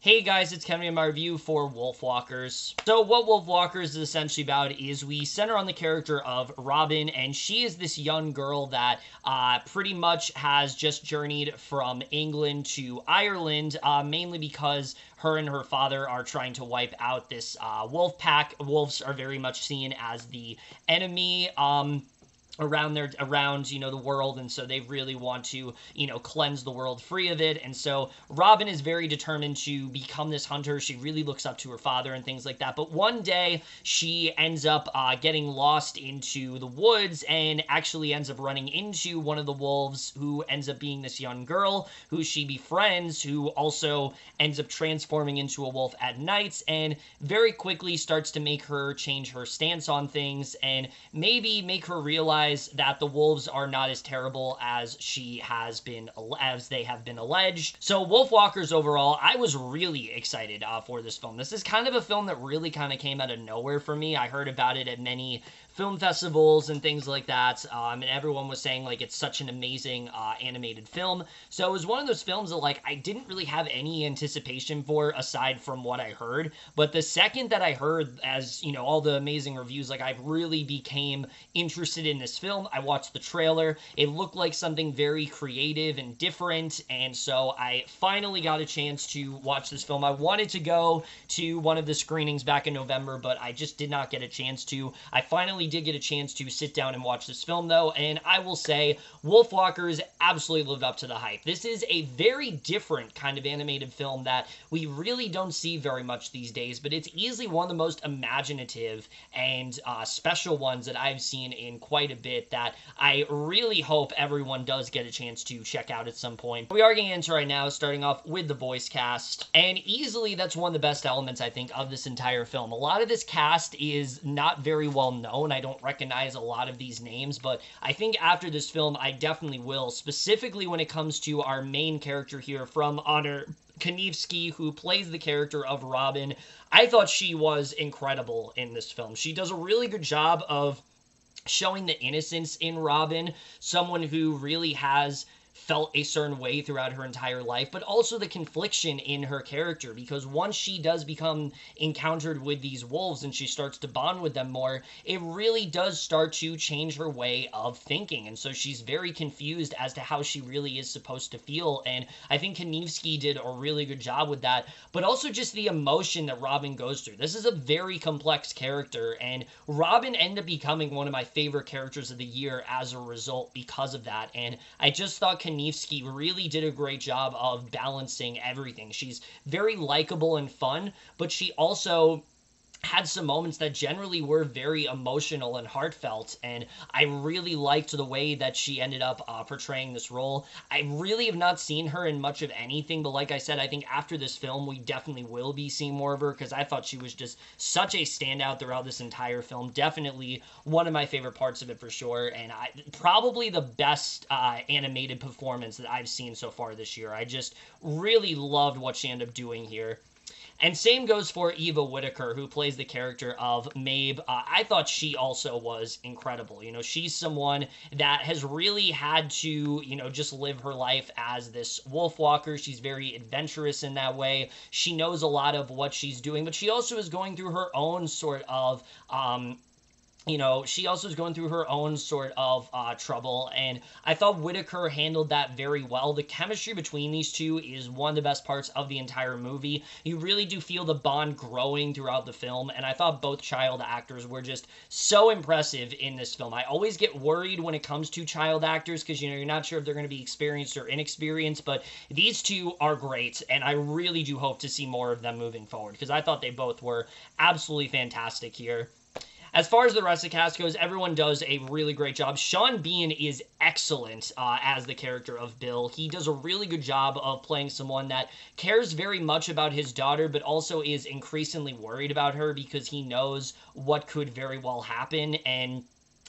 Hey guys, it's Ken with my review for Wolfwalkers. So what Wolfwalkers is essentially about is we center on the character of Robin, and she is this young girl that pretty much has just journeyed from England to Ireland, mainly because her and her father are trying to wipe out this wolf pack. Wolves are very much seen as the enemy, around the world, and so they really want to cleanse the world free of it. And so Robin is very determined to become this hunter. She really looks up to her father and things like that, but one day she ends up getting lost into the woods and actually ends up running into one of the wolves, who ends up being this young girl who she befriends, who also ends up transforming into a wolf at night, and very quickly starts to make her change her stance on things and maybe make her realize that the wolves are not as terrible as they have been alleged. So Wolfwalkers overall, I was really excited for this film. This is kind of a film that really kind of came out of nowhere for me. I heard about it at many film festivals and things like that, and everyone was saying like it's such an amazing animated film. So it was one of those films that like I didn't really have any anticipation for aside from what I heard, but the second that I heard, as all the amazing reviews, like I really became interested in this film. I watched the trailer. It looked like something very creative and different, and so I finally got a chance to watch this film. I wanted to go to one of the screenings back in November, but I just did not get a chance to. I finally did get a chance to sit down and watch this film though, and I will say Wolfwalkers absolutely lived up to the hype. This is a very different kind of animated film that we really don't see very much these days, but it's easily one of the most imaginative and special ones that I've seen in quite a bit, that I really hope everyone does get a chance to check out at some point. We are getting into right now, starting off with the voice cast, and easily that's one of the best elements I think of this entire film. A lot of this cast is not very well known. I don't recognize a lot of these names, but I think after this film I definitely will, specifically when it comes to our main character here from Honor, Kneafsey, who plays the character of Robin. I thought she was incredible in this film. She does a really good job of showing the innocence in Robin, someone who really has felt a certain way throughout her entire life, but also the confliction in her character, because once she does become encountered with these wolves and she starts to bond with them more, it really does start to change her way of thinking, and so she's very confused as to how she really is supposed to feel, and I think Kneafsey did a really good job with that, but also just the emotion that Robin goes through. This is a very complex character, and Robin ended up becoming one of my favorite characters of the year as a result because of that, and I just thought Kneafsey really did a great job of balancing everything. She's very likable and fun, but she also had some moments that generally were very emotional and heartfelt, and I really liked the way that she ended up portraying this role. I really have not seen her in much of anything, but like I said, I think after this film we definitely will be seeing more of her, because I thought she was just such a standout throughout this entire film. Definitely one of my favorite parts of it for sure, and probably the best animated performance that I've seen so far this year. I just really loved what she ended up doing here. And same goes for Eva Whitaker, who plays the character of Mabe. I thought she also was incredible. She's someone that has really had to, just live her life as this wolfwalker. She's very adventurous in that way. She knows a lot of what she's doing, but she also is going through her own sort of she also is going through her own sort of trouble, and I thought Whittaker handled that very well. The chemistry between these two is one of the best parts of the entire movie. You really do feel the bond growing throughout the film, and I thought both child actors were just so impressive in this film. I always get worried when it comes to child actors, because you're not sure if they're going to be experienced or inexperienced, but these two are great, and I really do hope to see more of them moving forward, because I thought they both were absolutely fantastic here. As far as the rest of the cast goes, everyone does a really great job. Sean Bean is excellent as the character of Bill. He does a really good job of playing someone that cares very much about his daughter, but also is increasingly worried about her because he knows what could very well happen, and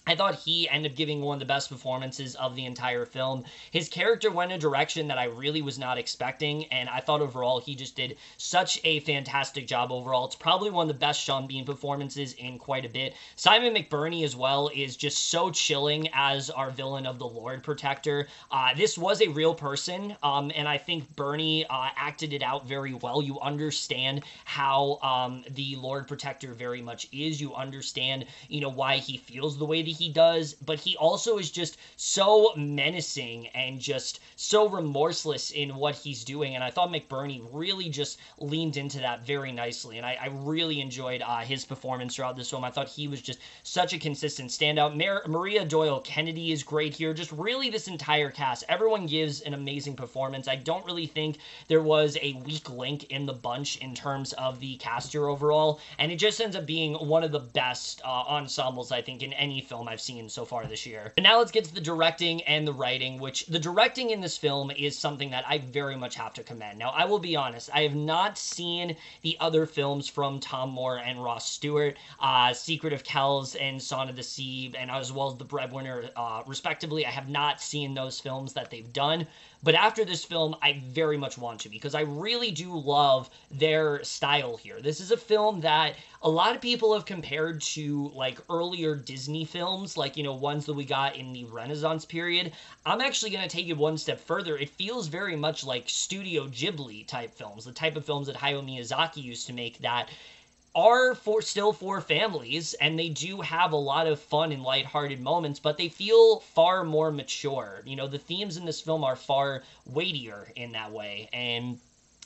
I thought he ended up giving one of the best performances of the entire film. His character went in a direction that I really was not expecting, and I thought overall he just did such a fantastic job overall. It's probably one of the best Sean Bean performances in quite a bit. Simon McBurney as well is just so chilling as our villain of the Lord Protector. This was a real person, and I think Bernie acted it out very well. You understand how the Lord Protector very much is. You understand, why he feels the way that he does, but he also is just so menacing and just so remorseless in what he's doing, and I thought McBurney really just leaned into that very nicely, and I really enjoyed his performance throughout this film. I thought he was just such a consistent standout. Maria Doyle Kennedy is great here. Just really this entire cast, everyone gives an amazing performance. I don't really think there was a weak link in the bunch in terms of the cast here overall, and it just ends up being one of the best ensembles, I think, in any film I've seen so far this year. But now let's get to the directing and the writing, which the directing in this film is something that I very much have to commend. Now, I will be honest, I have not seen the other films from Tomm Moore and Ross Stewart, Secret of Kells and Song of the Sea, and as well as The Breadwinner, respectively. I have not seen those films that they've done. But after this film, I very much want to, because I really do love their style here. This is a film that a lot of people have compared to, like, earlier Disney films, like, ones that we got in the Renaissance period. I'm actually going to take it one step further. It feels very much like Studio Ghibli type films, the type of films that Hayao Miyazaki used to make that are still for families, and they do have a lot of fun and lighthearted moments, but they feel far more mature. The themes in this film are far weightier in that way, and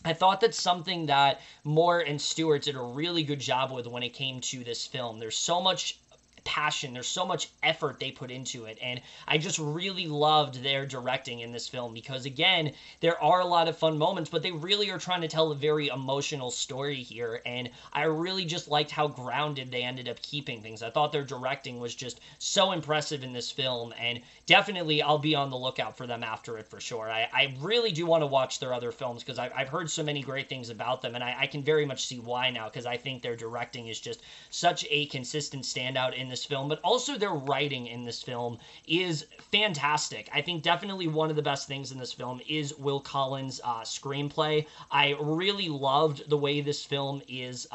I thought that's something that Moore and Stewart did a really good job with when it came to this film. There's so much passion, there's so much effort they put into it, and I just really loved their directing in this film, because again, there are a lot of fun moments, but they really are trying to tell a very emotional story here, and I really just liked how grounded they ended up keeping things. I thought their directing was just so impressive in this film, and definitely I'll be on the lookout for them after it for sure. I really do want to watch their other films, because I've heard so many great things about them, and I can very much see why now, because I think their directing is just such a consistent standout in this film, but also their writing in this film is fantastic. I think definitely one of the best things in this film is Will Collins' screenplay. I really loved the way this film is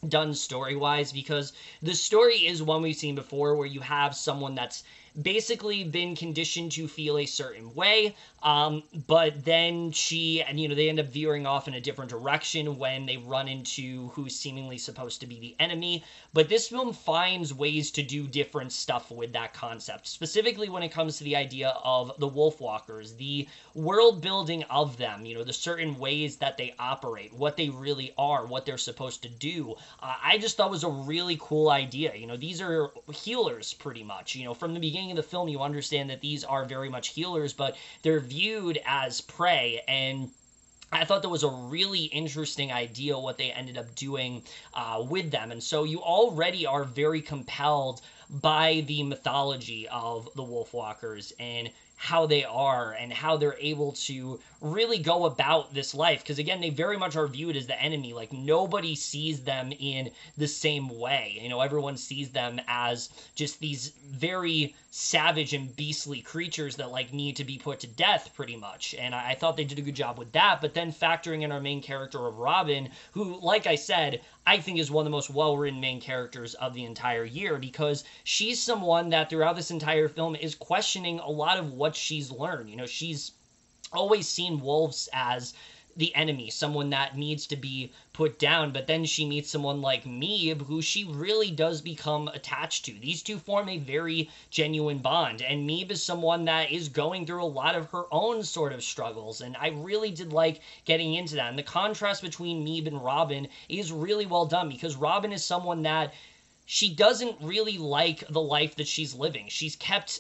done story-wise, because the story is one we've seen before, where you have someone that's basically been conditioned to feel a certain way, but then they end up veering off in a different direction when they run into who's seemingly supposed to be the enemy. But this film finds ways to do different stuff with that concept, specifically when it comes to the idea of the Wolfwalkers, the world building of them, the certain ways that they operate, what they really are, what they're supposed to do. I just thought was a really cool idea. These are healers pretty much. From the beginning of the film, you understand that these are very much healers, but they're viewed as prey, and I thought that was a really interesting idea what they ended up doing with them. And so you already are very compelled by the mythology of the Wolfwalkers and how they are and how they're able to really go about this life, because again, they very much are viewed as the enemy. Like, nobody sees them in the same way. Everyone sees them as just these very savage and beastly creatures that need to be put to death pretty much, and I thought they did a good job with that. But then factoring in our main character of Robin, who, like I said, I think is one of the most well-written main characters of the entire year, because she's someone that throughout this entire film is questioning a lot of what she's learned. She's always seen wolves as the enemy, someone that needs to be put down, but then she meets someone like Meeb, who she really does become attached to. These two form a very genuine bond, and Meeb is someone that is going through a lot of her own sort of struggles, and I really did like getting into that. And the contrast between Meeb and Robin is really well done, because Robin is someone that she doesn't really like the life that she's living. She's kept,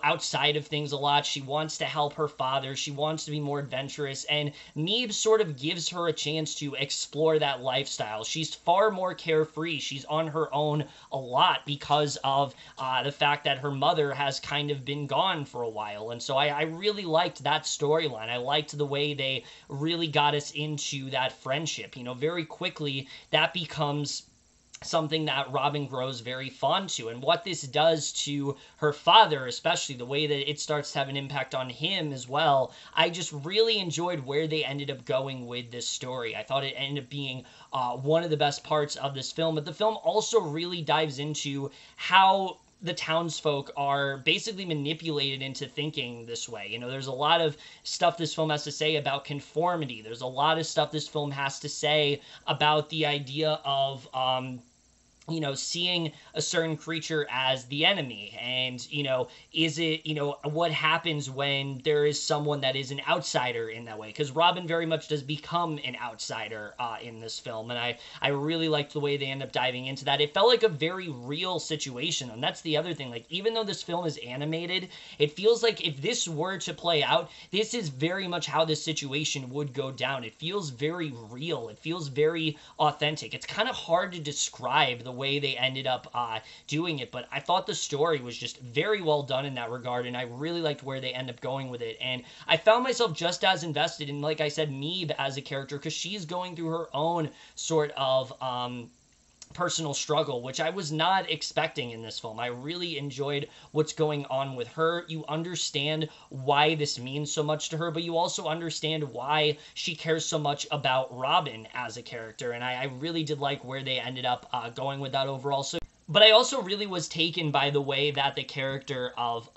outside of things a lot. She wants to help her father. She wants to be more adventurous. And Meeb sort of gives her a chance to explore that lifestyle. She's far more carefree. She's on her own a lot because of the fact that her mother has kind of been gone for a while. And so I really liked that storyline. I liked the way they really got us into that friendship. Very quickly, that becomes something that Robin grows very fond to. And what this does to her father, especially the way that it starts to have an impact on him as well, I just really enjoyed where they ended up going with this story. I thought it ended up being one of the best parts of this film, but the film also really dives into how the townsfolk are basically manipulated into thinking this way. You know, there's a lot of stuff this film has to say about conformity. There's a lot of stuff this film has to say about the idea of, you know, seeing a certain creature as the enemy. And, you know, is it, you know, what happens when there is someone that is an outsider in that way? Because Robin very much does become an outsider in this film. And I really liked the way they end up diving into that. It felt like a very real situation. And that's the other thing. Like, even though this film is animated, it feels like if this were to play out, this is very much how this situation would go down. It feels very real. It feels very authentic. It's kind of hard to describe the way they ended up doing it, but I thought the story was just very well done in that regard, and I really liked where they end up going with it. And I found myself just as invested in, like I said, Meeb as a character, because she's going through her own sort of personal struggle, which I was not expecting in this film. I really enjoyed what's going on with her. You understand why this means so much to her, but you also understand why she cares so much about Robin as a character, and I really did like where they ended up going with that overall. So, but I also really was taken by the way that the character of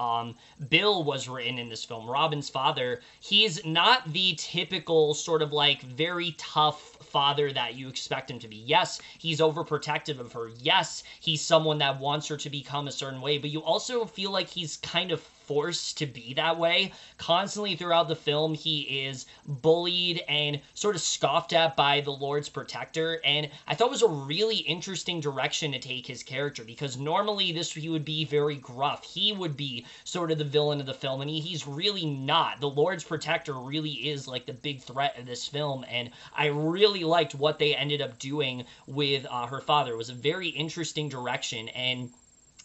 Bill was written in this film, Robin's father. He's not the typical sort of like very tough father that you expect him to be. Yes, he's overprotective of her. Yes, he's someone that wants her to become a certain way, but you also feel like he's kind of forced to be that way. Constantly throughout the film, he is bullied and sort of scoffed at by the Lord's protector, and I thought it was a really interesting direction to take his character, because normally he would be very gruff. He would be sort of the villain of the film, and he's really not. The Lord's protector really is like the big threat of this film, and I really liked what they ended up doing with her father. It was a very interesting direction, and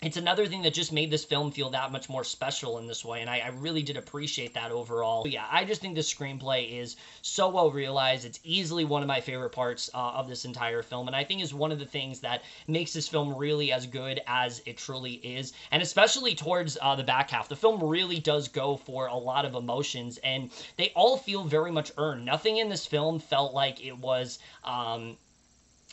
it's another thing that just made this film feel that much more special in this way, and I really did appreciate that overall. But yeah, I just think the screenplay is so well realized. It's easily one of my favorite parts of this entire film, and I think is one of the things that makes this film really as good as it truly is, and especially towards the back half. The film really does go for a lot of emotions, and they all feel very much earned. Nothing in this film felt like it was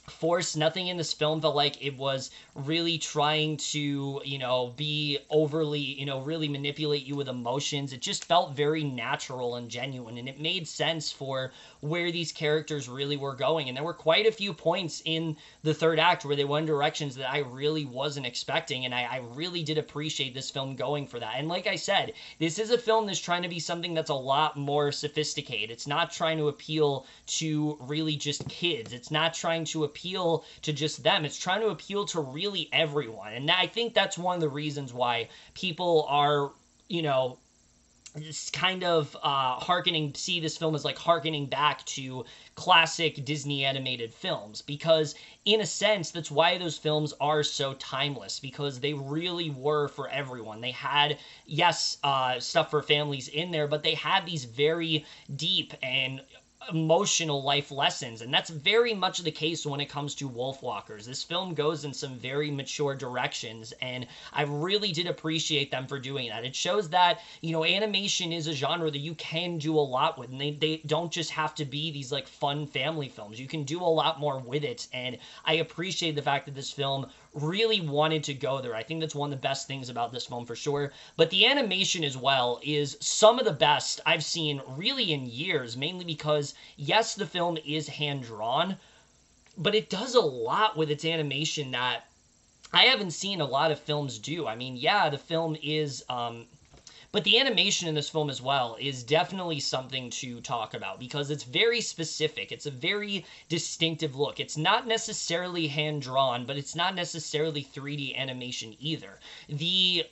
forced. Nothing in this film felt like it was really trying to, you know, be overly, you know, really manipulate you with emotions. It just felt very natural and genuine, and it made sense for where these characters really were going. And there were quite a few points in the third act where they went in directions that I really wasn't expecting, and I really did appreciate this film going for that. And like I said, this is a film that's trying to be something that's a lot more sophisticated. It's not trying to appeal to really just kids. It's not trying to appeal to just them. It's trying to appeal to really everyone. And I think that's one of the reasons why people are, you know, it's kind of see this film as like harkening back to classic Disney animated films, because in a sense that's why those films are so timeless, because they really were for everyone. They had, yes, stuff for families in there, but they had these very deep and emotional life lessons, and that's very much the case when it comes to Wolfwalkers. This film goes in some very mature directions, and I really did appreciate them for doing that. It shows that, you know, animation is a genre that you can do a lot with, and they don't just have to be these like fun family films. You can do a lot more with it, and I appreciate the fact that this film really wanted to go there. I think that's one of the best things about this film for sure. But the animation as well is some of the best I've seen really in years, mainly because, yes, the film is hand-drawn, but it does a lot with its animation that I haven't seen a lot of films do. I mean, yeah, the film is but the animation in this film as well is definitely something to talk about, because it's very specific. It's a very distinctive look. It's not necessarily hand-drawn, but it's not necessarily 3D animation either. The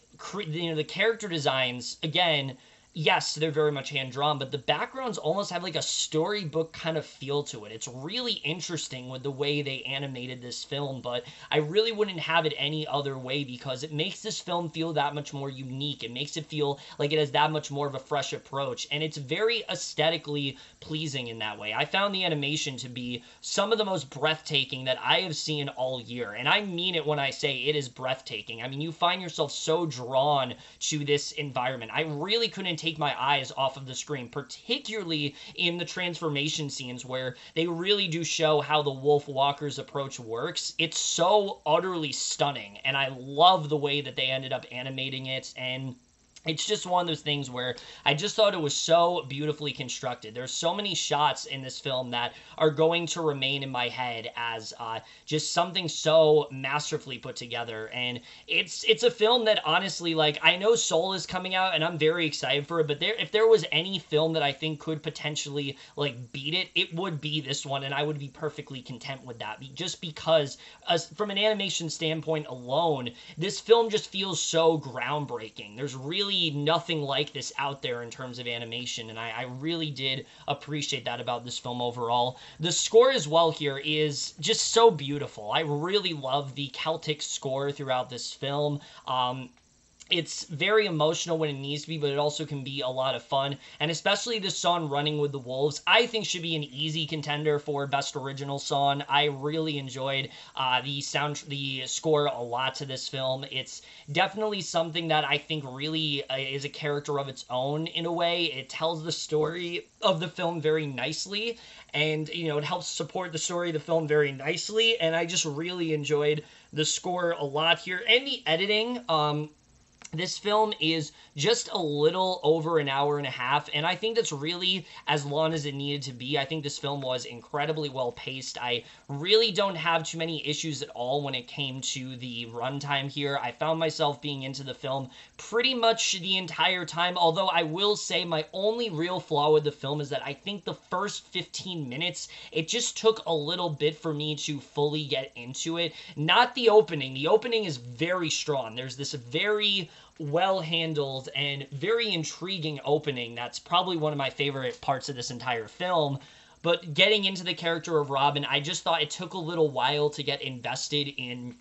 character designs, again, yes, they're very much hand-drawn, but the backgrounds almost have like a storybook kind of feel to it. It's really interesting with the way they animated this film, but I really wouldn't have it any other way because it makes this film feel that much more unique. It makes it feel like it has that much more of a fresh approach, and it's very aesthetically pleasing in that way. I found the animation to be some of the most breathtaking that I have seen all year, and I mean it when I say it is breathtaking. I mean, you find yourself so drawn to this environment. I really couldn't take my eyes off of the screen, particularly in the transformation scenes where they really do show how the Wolfwalkers approach works. It's so utterly stunning, and I love the way that they ended up animating it, and it's just one of those things where I just thought it was so beautifully constructed. There's so many shots in this film that are going to remain in my head as just something so masterfully put together. And it's a film that honestly, like, I know Soul is coming out and I'm very excited for it, but if there was any film that I think could potentially like beat it, it would be this one, and I would be perfectly content with that. Just because from an animation standpoint alone, this film just feels so groundbreaking. There's really nothing like this out there in terms of animation, and I really did appreciate that about this film overall. The score as well here is just so beautiful. I really love the Celtic score throughout this film. It's very emotional when it needs to be, but it also can be a lot of fun. And especially this song, Running with the Wolves, I think should be an easy contender for Best Original Song. I really enjoyed the score a lot to this film. It's definitely something that I think really is a character of its own in a way. It tells the story of the film very nicely, and, you know, it helps support the story of the film very nicely, and I just really enjoyed the score a lot here. And the editing, this film is just a little over an hour and a half, and I think that's really as long as it needed to be. I think this film was incredibly well paced. I really don't have too many issues at all when it came to the runtime here. I found myself being into the film pretty much the entire time, although I will say my only real flaw with the film is that I think the first 15 minutes, it just took a little bit for me to fully get into it. Not the opening. The opening is very strong. There's this very well-handled and very intriguing opening that's probably one of my favorite parts of this entire film. But getting into the character of Robin, I just thought it took a little while to get invested in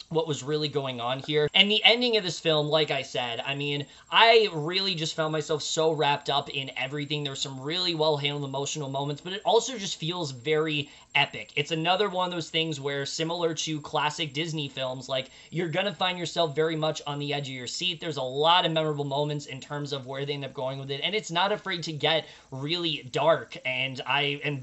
what was really going on here. And the ending of this film, like I said, I mean, I really just found myself so wrapped up in everything. There's some really well-handled emotional moments, but it also just feels very epic. It's another one of those things where, similar to classic Disney films, like, you're gonna find yourself very much on the edge of your seat. There's a lot of memorable moments in terms of where they end up going with it, and it's not afraid to get really dark and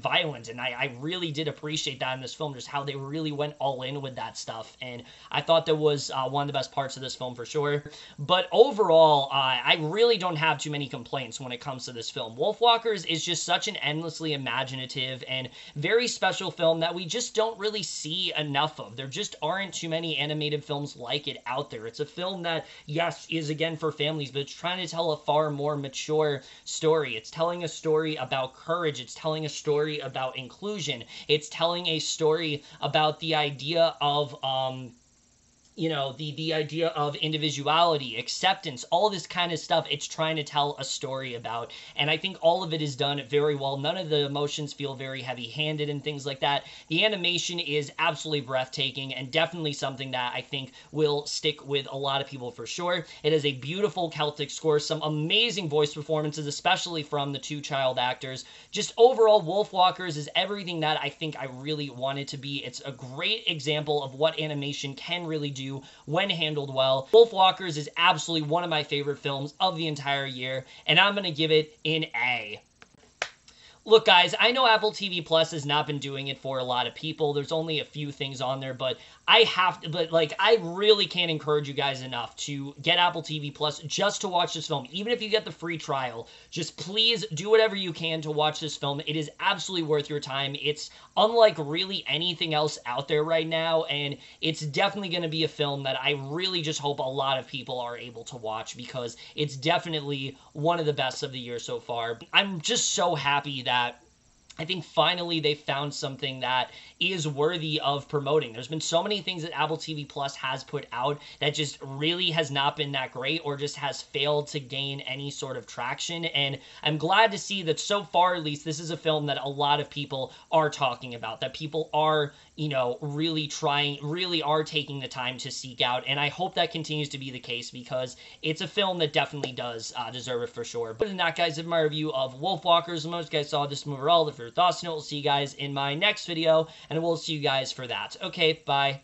violent, and I really did appreciate that in this film, just how they really went all in with that stuff. And I thought that was one of the best parts of this film for sure. But overall, I really don't have too many complaints when it comes to this film. Wolfwalkers is just such an endlessly imaginative and very special film that we just don't really see enough of. There just aren't too many animated films like it out there. It's a film that, yes, is again for families, but it's trying to tell a far more mature story. It's telling a story about courage. It's telling a story about inclusion. It's telling a story about the idea of you know, the idea of individuality, acceptance, all this kind of stuff it's trying to tell a story about. And I think all of it is done very well. None of the emotions feel very heavy-handed and things like that. The animation is absolutely breathtaking and definitely something that I think will stick with a lot of people for sure. It has a beautiful Celtic score, some amazing voice performances, especially from the two child actors. Just overall, Wolfwalkers is everything that I think I really want it to be. It's a great example of what animation can really do when handled well. Wolfwalkers is absolutely one of my favorite films of the entire year, and I'm going to give it an A. Look, guys, I know Apple TV Plus has not been doing it for a lot of people. There's only a few things on there, but I really can't encourage you guys enough to get Apple TV Plus just to watch this film. Even if you get the free trial, just please do whatever you can to watch this film. It is absolutely worth your time. It's unlike really anything else out there right now, and it's definitely going to be a film that I really just hope a lot of people are able to watch, because it's definitely one of the best of the year so far. I'm just so happy that I think finally they found something that is worthy of promoting. There's been so many things that Apple TV Plus has put out that just really has not been that great, or just has failed to gain any sort of traction. And I'm glad to see that so far, at least, this is a film that a lot of people are talking about, that people are, you know, really are taking the time to seek out. And I hope that continues to be the case, because it's a film that definitely does deserve it for sure. But in that, guys, is my review of Wolfwalkers. Most guys saw this movie overall. If your thoughts, and we'll see you guys in my next video, and we'll see you guys for that. Okay, bye.